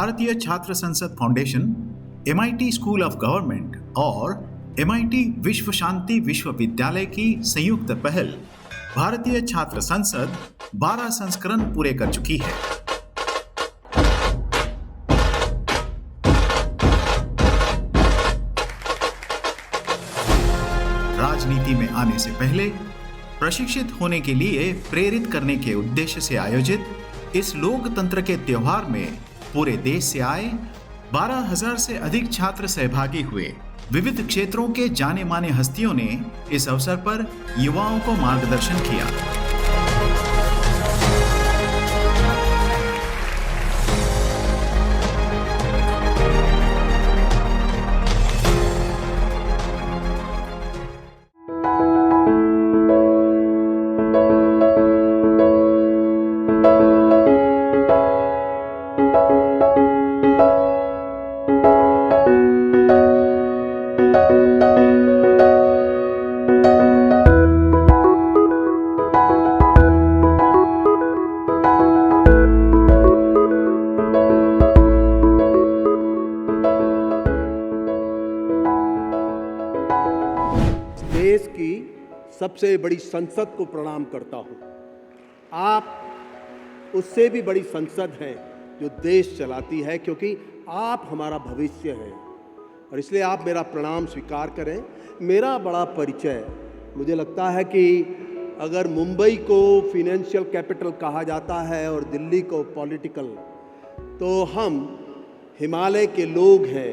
भारतीय छात्र संसद foundation, MIT school of government और MIT विश्व शांति विश्वविद्यालय की संयुक्त पहल भारतीय छात्र संसद 12 संस्करण पूरे कर चुकी है। राजनीति में आने से पहले प्रशिक्षित होने के लिए प्रेरित करने के उद्देश्य से आयोजित इस लोकतंत्र के त्योहार में पूरे देश से आए 12,000 से अधिक छात्र सहभागी हुए। विविध क्षेत्रों के जाने माने हस्तियों ने इस अवसर पर युवाओं को मार्गदर्शन किया। देश की सबसे बड़ी संसद को प्रणाम करता हूं। आप उससे भी बड़ी संसद हैं जो देश चलाती है, क्योंकि आप हमारा भविष्य हैं और इसलिए आप मेरा प्रणाम स्वीकार करें। मेरा बड़ा परिचय, मुझे लगता है कि अगर मुंबई को फिनेंशियल कैपिटल कहा जाता है और दिल्ली को पॉलिटिकल, तो हम हिमालय के लोग हैं।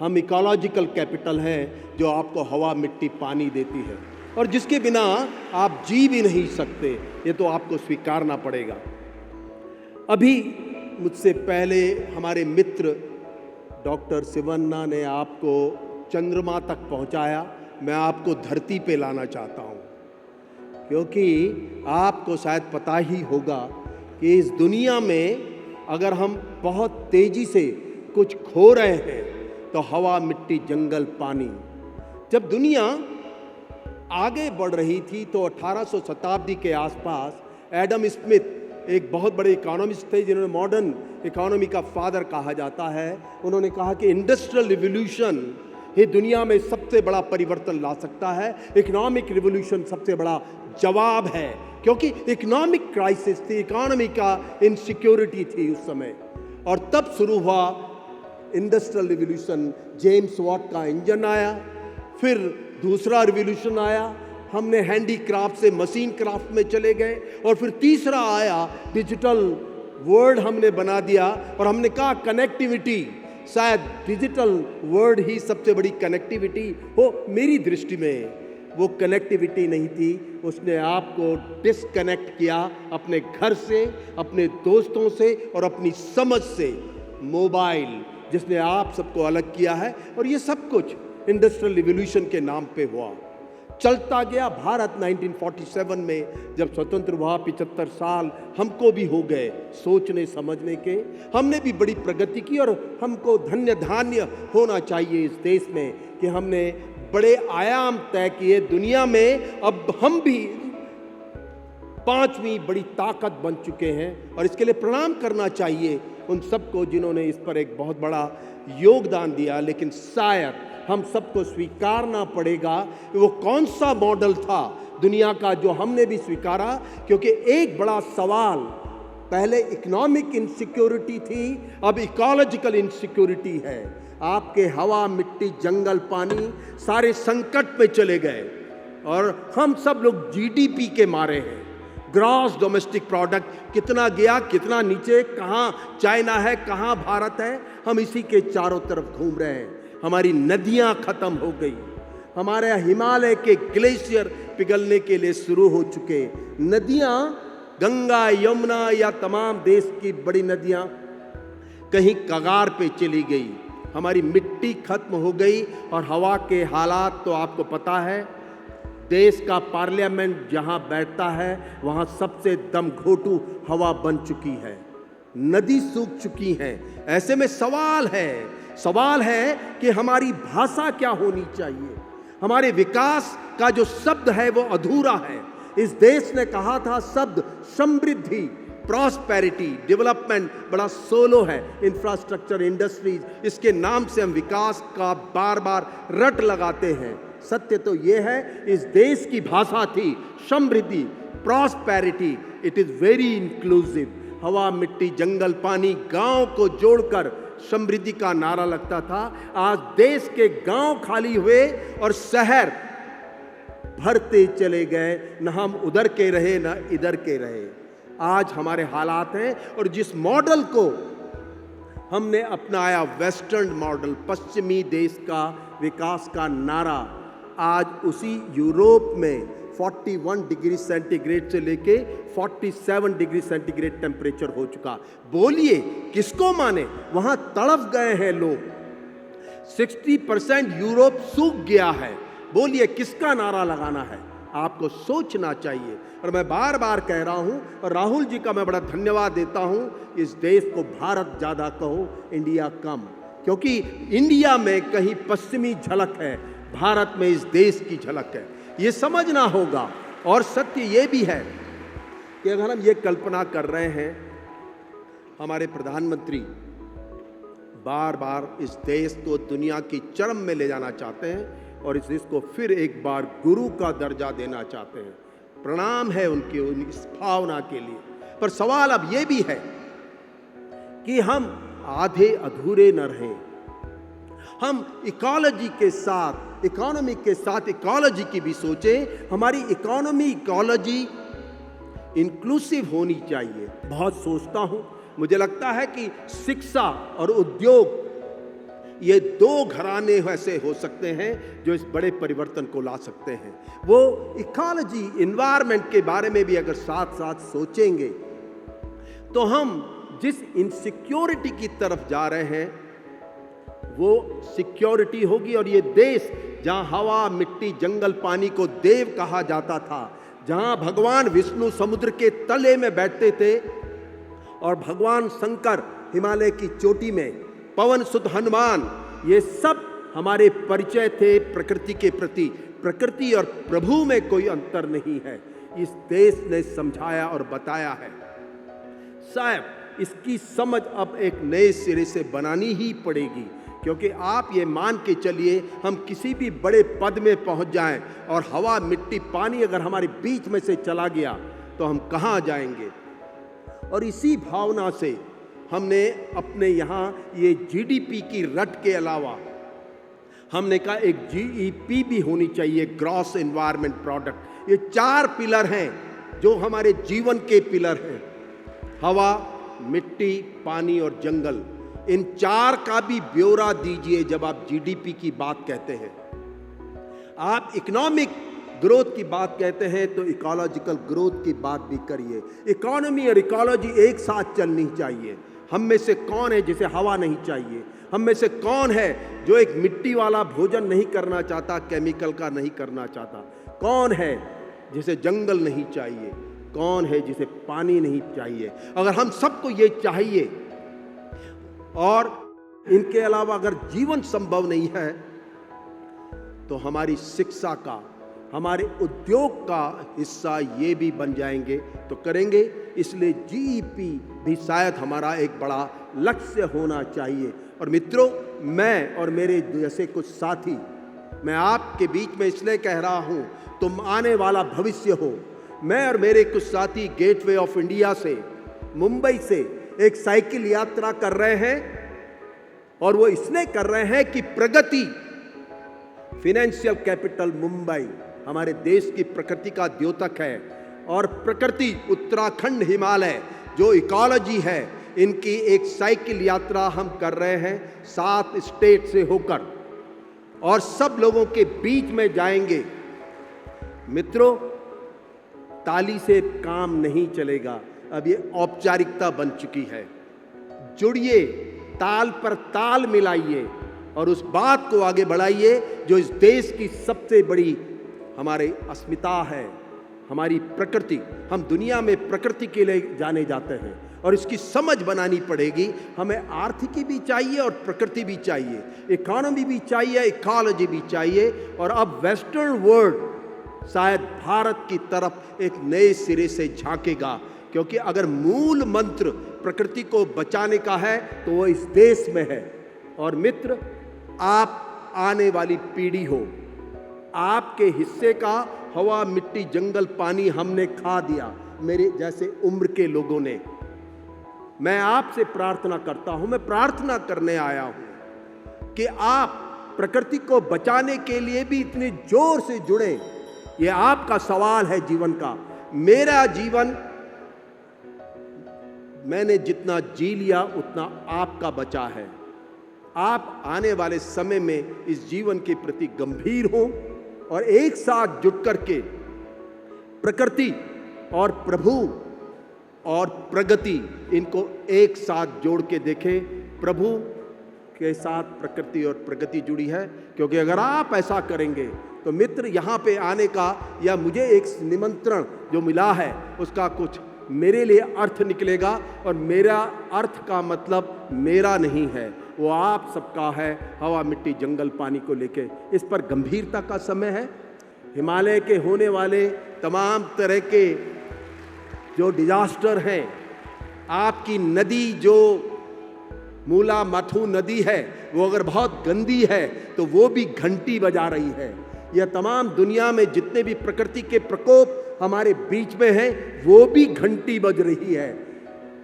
हम इकोलॉजिकल कैपिटल हैं जो आपको हवा, मिट्टी, पानी देती है और जिसके बिना आप जी भी नहीं सकते। ये तो आपको स्वीकारना पड़ेगा। अभी मुझसे पहले हमारे मित्र डॉक्टर शिवन्ना ने आपको चंद्रमा तक पहुंचाया। मैं आपको धरती पे लाना चाहता हूं, क्योंकि आपको शायद पता ही होगा कि इस दुनिया में अगर हम बहुत तेजी से कुछ खो रहे हैं तो हवा, मिट्टी, जंगल, पानी। जब दुनिया आगे बढ़ रही थी तो 1800 शताब्दी के आसपास एडम स्मिथ एक बहुत बड़े इकोनॉमिस्ट थे, जिन्होंने मॉडर्न इकोनॉमी का फादर कहा जाता है। उन्होंने कहा कि इंडस्ट्रियल रिवॉल्यूशन ये दुनिया में सबसे बड़ा परिवर्तन ला सकता है। इकोनॉमिक रिवॉल्यूशन सबसे बड़ा जवाब है, क्योंकि इकोनॉमिक क्राइसिस थी, इकोनॉमी का इनसिक्योरिटी थी उस समय। और तब शुरू हुआ इंडस्ट्रियल रिवॉल्यूशन। जेम्स वॉट का इंजन आया, फिर दूसरा रिवॉल्यूशन आया, हमने हैंडीक्राफ्ट से मशीन क्राफ्ट में चले गए, और फिर तीसरा आया डिजिटल वर्ल्ड हमने बना दिया। और हमने कहा कनेक्टिविटी, शायद डिजिटल वर्ल्ड ही सबसे बड़ी कनेक्टिविटी हो। मेरी दृष्टि में वो कनेक्टिविटी नहीं थी, उसने आपको डिस्कनेक्ट किया अपने घर से, अपने दोस्तों से और अपनी समझ से। मोबाइल जिसने आप सबको अलग किया है, और ये सब कुछ इंडस्ट्रियल रिवॉल्यूशन के नाम पे हुआ। चलता गया भारत 1947 में जब स्वतंत्र हुआ, 75 साल हमको भी हो गए सोचने समझने के। हमने भी बड़ी प्रगति की और हमको धन्य धान्य होना चाहिए इस देश में कि हमने बड़े आयाम तय किए। दुनिया में अब हम भी 5वीं बड़ी ताकत बन चुके हैं और इसके लिए प्रणाम करना चाहिए उन सबको जिन्होंने इस पर एक बहुत बड़ा योगदान दिया। लेकिन शायद हम सबको स्वीकारना पड़ेगा कि वो कौन सा मॉडल था दुनिया का जो हमने भी स्वीकारा, क्योंकि एक बड़ा सवाल, पहले इकोनॉमिक इनसिक्योरिटी थी, अब इकोलॉजिकल इनसिक्योरिटी है। आपके हवा, मिट्टी, जंगल, पानी सारे संकट में चले गए और हम सब लोग जीडीपी के मारे हैं। ग्रॉस डोमेस्टिक प्रोडक्ट कितना गया, कितना नीचे, कहाँ चाइना है, कहाँ भारत है, हम इसी के चारों तरफ घूम रहे हैं। हमारी नदियाँ खत्म हो गई, हमारे हिमालय के ग्लेशियर पिघलने के लिए शुरू हो चुके। नदियाँ, गंगा, यमुना या तमाम देश की बड़ी नदियाँ कहीं कगार पे चली गई। हमारी मिट्टी खत्म हो गई और हवा के हालात तो आपको पता है। देश का पार्लियामेंट जहां बैठता है वहां सबसे दम घोटू हवा बन चुकी है, नदी सूख चुकी है। ऐसे में सवाल है कि हमारी भाषा क्या होनी चाहिए। हमारे विकास का जो शब्द है वो अधूरा है। इस देश ने कहा था शब्द समृद्धि, प्रॉस्पेरिटी, डेवलपमेंट बड़ा सोलो है। इंफ्रास्ट्रक्चर, इंडस्ट्रीज, इसके नाम से हम विकास का बार बार रट लगाते हैं। सत्य तो यह है, इस देश की भाषा थी समृद्धि, prosperity. It is very inclusive. हवा, मिट्टी, जंगल, पानी, गांव को जोड़कर समृद्धि का नारा लगता था। आज देश के गांव खाली हुए और शहर भरते चले गए। न हम उधर के रहे न इधर के रहे। आज हमारे हालात हैं, और जिस मॉडल को हमने अपनाया, वेस्टर्न मॉडल, पश्चिमी देश का विकास का नारा, आज उसी यूरोप में 41 डिग्री सेंटीग्रेड से लेके 47 डिग्री सेंटीग्रेड टेम्परेचर हो चुका। बोलिए किसको माने? वहां तड़प गए हैं लोग। 60% यूरोप सूख गया है। बोलिए किसका नारा लगाना है? आपको सोचना चाहिए। और मैं बार बार कह रहा हूं, और राहुल जी का मैं बड़ा धन्यवाद देता हूं, इस देश को भारत ज्यादा कहो, इंडिया कम, क्योंकि इंडिया में कहीं पश्चिमी झलक है, भारत में इस देश की झलक है। ये समझना होगा। और सत्य ये भी है कि अगर हम ये कल्पना कर रहे हैं, हमारे प्रधानमंत्री बार बार इस देश को दुनिया की चरम में ले जाना चाहते हैं और इस देश को फिर एक बार गुरु का दर्जा देना चाहते हैं। प्रणाम है उनकी इस भावना के लिए। पर सवाल अब यह भी है कि हम आधे अधूरे न रहें। हम इकोलॉजी के साथ, इकोनॉमी के साथ इकोलॉजी की भी सोचें। हमारी इकोनॉमी, इकोलॉजी इंक्लूसिव होनी चाहिए। बहुत सोचता हूं, मुझे लगता है कि शिक्षा और उद्योग, ये दो घराने ऐसे हो सकते हैं जो इस बड़े परिवर्तन को ला सकते हैं। वो इकोलॉजी, इन्वायरमेंट के बारे में भी अगर साथ साथ सोचेंगे तो हम जिस इनसिक्योरिटी की तरफ जा रहे हैं वो सिक्योरिटी होगी। और ये देश जहां हवा, मिट्टी, जंगल, पानी को देव कहा जाता था, जहां भगवान विष्णु समुद्र के तले में बैठते थे और भगवान शंकर हिमालय की चोटी में, पवन सुत हनुमान, ये सब हमारे परिचय थे प्रकृति के प्रति। प्रकृति और प्रभु में कोई अंतर नहीं है, इस देश ने समझाया और बताया है। शायद इसकी समझ अब एक नए सिरे से बनानी ही पड़ेगी, क्योंकि आप ये मान के चलिए, हम किसी भी बड़े पद में पहुंच जाएं और हवा, मिट्टी, पानी अगर हमारे बीच में से चला गया तो हम कहां जाएंगे? और इसी भावना से हमने अपने यहाँ ये जीडीपी की रट के अलावा हमने कहा एक जीईपी भी होनी चाहिए, ग्रॉस एनवायरनमेंट प्रोडक्ट। ये 4 पिलर हैं जो हमारे जीवन के पिलर हैं, हवा, मिट्टी, पानी और जंगल। इन 4 का भी ब्यौरा दीजिए जब आप जीडीपी की बात कहते हैं। आप इकोनॉमिक ग्रोथ की बात कहते हैं तो इकोलॉजिकल ग्रोथ की बात भी करिए। इकोनॉमी और इकोलॉजी एक साथ चलनी चाहिए। हम में से कौन है जिसे हवा नहीं चाहिए? हम में से कौन है जो एक मिट्टी वाला भोजन नहीं करना चाहता, केमिकल का नहीं करना चाहता? कौन है जिसे जंगल नहीं चाहिए? कौन है जिसे पानी नहीं चाहिए? अगर हम सबको ये चाहिए और इनके अलावा अगर जीवन संभव नहीं है तो हमारी शिक्षा का, हमारे उद्योग का हिस्सा ये भी बन जाएंगे तो करेंगे। इसलिए जीईपी भी शायद हमारा एक बड़ा लक्ष्य होना चाहिए। और मित्रों, मैं और मेरे जैसे कुछ साथी, मैं आपके बीच में इसलिए कह रहा हूं, तुम आने वाला भविष्य हो। मैं और मेरे कुछ साथी गेटवे ऑफ इंडिया से, मुंबई से एक साइकिल यात्रा कर रहे हैं, और वो इसलिए कर रहे हैं कि प्रगति फाइनेंशियल कैपिटल मुंबई हमारे देश की प्रकृति का द्योतक है, और प्रकृति, उत्तराखंड, हिमालय जो इकोलॉजी है, इनकी एक साइकिल यात्रा हम कर रहे हैं 7 स्टेट से होकर, और सब लोगों के बीच में जाएंगे। मित्रों, ताली से काम नहीं चलेगा, अब ये औपचारिकता बन चुकी है। जुड़िए, ताल पर ताल मिलाइए और उस बात को आगे बढ़ाइए जो इस देश की सबसे बड़ी हमारी अस्मिता है, हमारी प्रकृति। हम दुनिया में प्रकृति के लिए जाने जाते हैं और इसकी समझ बनानी पड़ेगी। हमें आर्थिकी भी चाहिए और प्रकृति भी चाहिए, इकोनॉमी भी चाहिए, इकोलॉजी भी चाहिए। और अब वेस्टर्न वर्ल्ड शायद भारत की तरफ एक नए सिरे से झांकेगा। क्योंकि अगर मूल मंत्र प्रकृति को बचाने का है तो वो इस देश में है। और मित्र, आप आने वाली पीढ़ी हो, आपके हिस्से का हवा, मिट्टी, जंगल, पानी हमने खा दिया, मेरे जैसे उम्र के लोगों ने। मैं आपसे प्रार्थना करता हूं, मैं प्रार्थना करने आया हूं कि आप प्रकृति को बचाने के लिए भी इतने जोर से जुड़े। ये आपका सवाल है जीवन का। मेरा जीवन मैंने जितना जी लिया उतना आपका बचा है। आप आने वाले समय में इस जीवन के प्रति गंभीर हो और एक साथ जुट करके प्रकृति और प्रभु और प्रगति, इनको एक साथ जोड़ के देखें। प्रभु के साथ प्रकृति और प्रगति जुड़ी है, क्योंकि अगर आप ऐसा करेंगे तो मित्र, यहाँ पे आने का या मुझे एक निमंत्रण जो मिला है उसका कुछ मेरे लिए अर्थ निकलेगा। और मेरा अर्थ का मतलब मेरा नहीं है, वो आप सबका है। हवा, मिट्टी, जंगल, पानी को लेके इस पर गंभीरता का समय है। हिमालय के होने वाले तमाम तरह के जो डिजास्टर हैं, आपकी नदी जो मूला मथु नदी है वो अगर बहुत गंदी है तो वो भी घंटी बजा रही है। यह तमाम दुनिया में जितने भी प्रकृति के प्रकोप हमारे बीच में हैं वो भी घंटी बज रही है।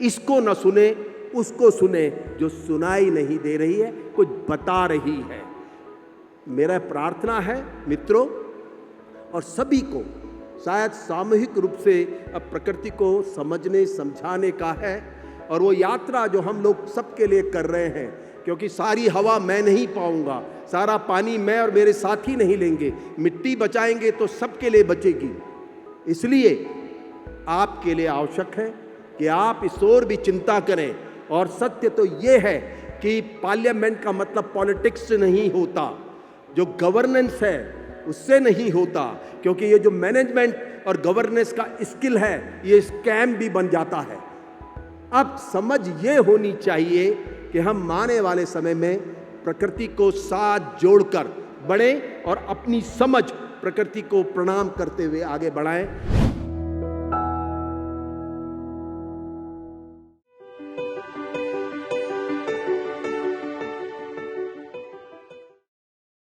इसको न सुने, उसको सुने जो सुनाई नहीं दे रही है, कुछ बता रही है। मेरा प्रार्थना है मित्रों और सभी को, शायद सामूहिक रूप से अब प्रकृति को समझने समझाने का है। और वो यात्रा जो हम लोग सबके लिए कर रहे हैं, क्योंकि सारी हवा मैं नहीं पाऊंगा, सारा पानी मैं और मेरे साथी नहीं लेंगे, मिट्टी बचाएंगे तो सबके लिए बचेगी। इसलिए आपके लिए आवश्यक है कि आप इस ओर भी चिंता करें। और सत्य तो ये है कि पार्लियामेंट का मतलब पॉलिटिक्स से नहीं होता, जो गवर्नेंस है उससे नहीं होता, क्योंकि ये जो मैनेजमेंट और गवर्नेंस का स्किल है ये स्कैम भी बन जाता है। अब समझ ये होनी चाहिए कि हम आने वाले समय में प्रकृति को साथ जोड़कर बढ़ें और अपनी समझ प्रकृति को प्रणाम करते हुए आगे बढ़ाएं।